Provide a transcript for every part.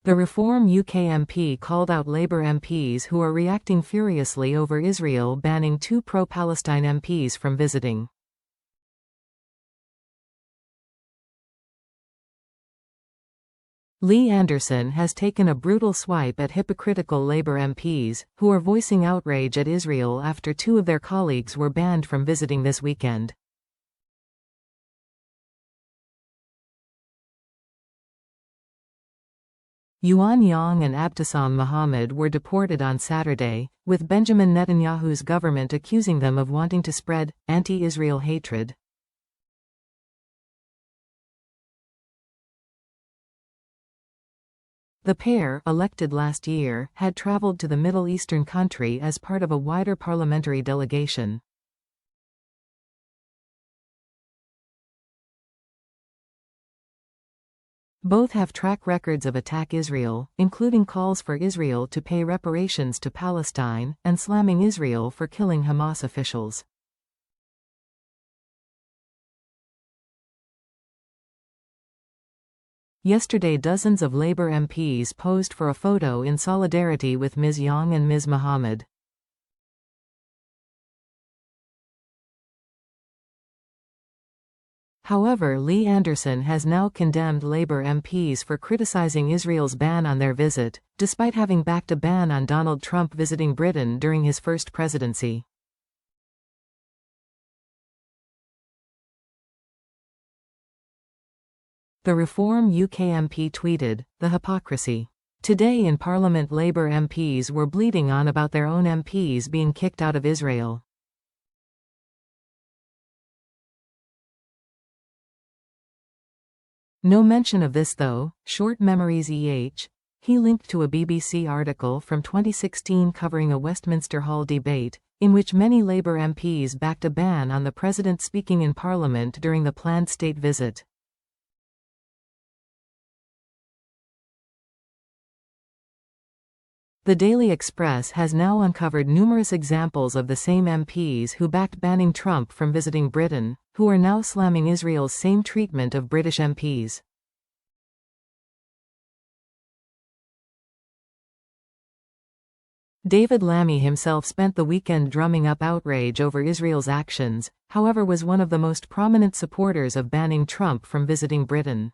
The Reform UK MP called out Labour MPs who are reacting furiously over Israel banning two pro-Palestine MPs from visiting. Lee Anderson has taken a brutal swipe at hypocritical Labour MPs, who are voicing outrage at Israel after two of their colleagues were banned from visiting this weekend. Yuan Yang and Abtesam Mohammed were deported on Saturday, with Benjamin Netanyahu's government accusing them of wanting to spread anti-Israel hatred. The pair, elected last year, had traveled to the Middle Eastern country as part of a wider parliamentary delegation. Both have track records of attack Israel, including calls for Israel to pay reparations to Palestine, and slamming Israel for killing Hamas officials. Yesterday, dozens of Labour MPs posed for a photo in solidarity with Ms. Yang and Ms. Mohammed. However, Lee Anderson has now condemned Labour MPs for criticising Israel's ban on their visit, despite having backed a ban on Donald Trump visiting Britain during his first presidency. The Reform UK MP tweeted, "The hypocrisy. Today in Parliament, Labour MPs were bleating on about their own MPs being kicked out of Israel. No mention of this though, short memories EH." He linked to a BBC article from 2016 covering a Westminster Hall debate, in which many Labour MPs backed a ban on the President speaking in Parliament during the planned state visit. The Daily Express has now uncovered numerous examples of the same MPs who backed banning Trump from visiting Britain, who are now slamming Israel's same treatment of British MPs. David Lammy himself spent the weekend drumming up outrage over Israel's actions, however was one of the most prominent supporters of banning Trump from visiting Britain.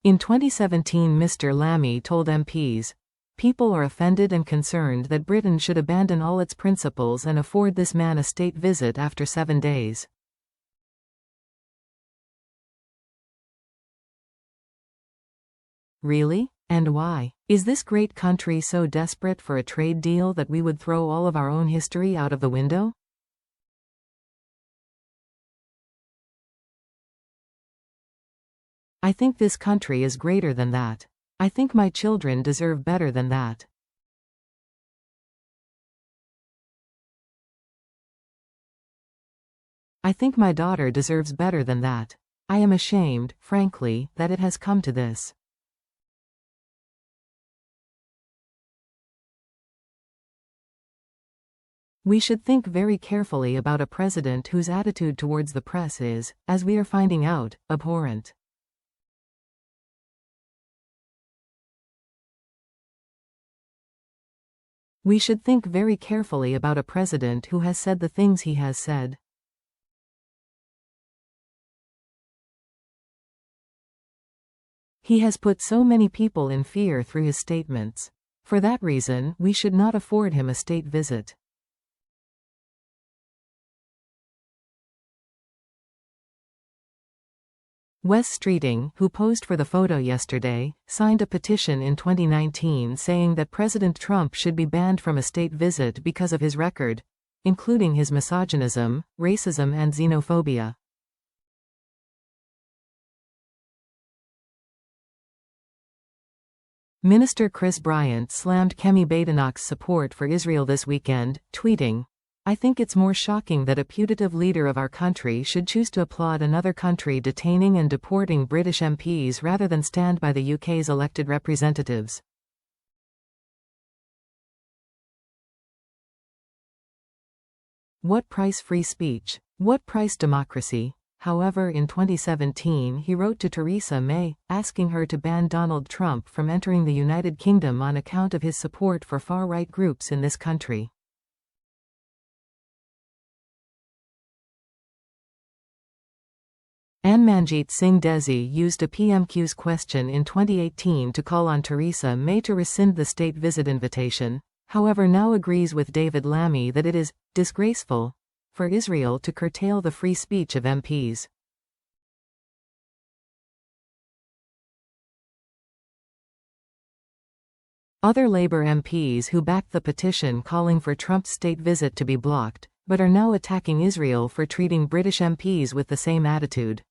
In 2017, Mr. Lammy told MPs, "People are offended and concerned that Britain should abandon all its principles and afford this man a state visit after 7 days. Really? And why? Is this great country so desperate for a trade deal that we would throw all of our own history out of the window? I think this country is greater than that. I think my children deserve better than that. I think my daughter deserves better than that. I am ashamed, frankly, that it has come to this." We should think very carefully about a president whose attitude towards the press is, as we are finding out, abhorrent. We should think very carefully about a president who has said the things he has said. He has put so many people in fear through his statements. For that reason, we should not afford him a state visit. Wes Streeting, who posed for the photo yesterday, signed a petition in 2019 saying that President Trump should be banned from a state visit because of his record, including his misogynism, racism and xenophobia. Minister Chris Bryant slammed Kemi Badenoch's support for Israel this weekend, tweeting, "I think it's more shocking that a putative leader of our country should choose to applaud another country detaining and deporting British MPs rather than stand by the UK's elected representatives." What price free speech? What price democracy? However, in 2017 he wrote to Theresa May, asking her to ban Donald Trump from entering the United Kingdom on account of his support for far-right groups in this country. Manjit Singh Desi used a PMQ's question in 2018 to call on Theresa May to rescind the state visit invitation, however now agrees with David Lammy that it is disgraceful for Israel to curtail the free speech of MPs. Other Labour MPs who backed the petition calling for Trump's state visit to be blocked, but are now attacking Israel for treating British MPs with the same attitude.